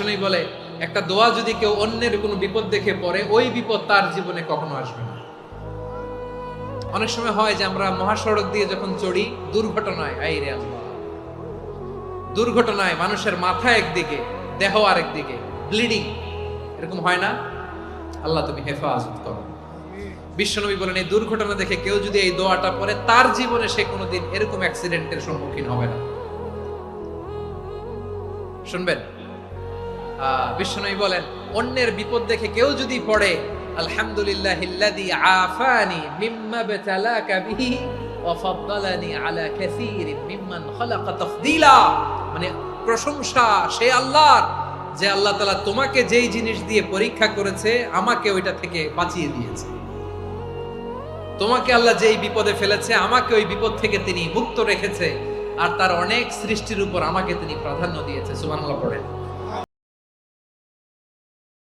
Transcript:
বিষ্ণু বলে একটা দোয়া যদি কেউ অন্যের কোনো বিপদ দেখে পড়ে, ওই বিপদ তার জীবনে কখনো আসবে না। অনেক সময় হয় যে আমরা মহাসড়ক দিয়ে যখন চড়ি, দুর্ঘটনায়, আইরে আল্লাহ, দুর্ঘটনায় মানুষের মাথা একদিকে, দেহ আরেকদিকে, ব্লিডিং, এরকম হয় না? আল্লাহ তুমি হেফাজত করো। বিশ্বনবী বলেন এই দুর্ঘটনা দেখে কেউ যদি এই দোয়াটা পড়ে, তার জীবনে সে কোনোদিন এরকম অ্যাক্সিডেন্টের সম্মুখীন হবে না। শুনবেন, বিশ্বনবী বলেন অন্যের বিপদ দেখে কেউ যদি পড়ে, আলহামদুলিল্লাহিল্লাযী আফানি মিম্মা বতালাকা বিহি ওয়া ফাদ্দালানি আলা কাসীরিন মিম্মান খালাকা তাফদীলা, মানে প্রশংসা সে আল্লাহর, যে আল্লাহ তাআলা তোমাকে যেই জিনিস দিয়ে পরীক্ষা করেছে, আমাকে ওইটা থেকে বাঁচিয়ে দিয়েছে। তোমাকে আল্লাহ যেই বিপদে ফেলেছে, আমাকে ওই বিপদ থেকে তিনি মুক্ত রেখেছে, আর তার অনেক সৃষ্টির উপর আমাকে তিনি প্রাধান্য দিয়েছে। সুবহানাল্লাহ পড়েন।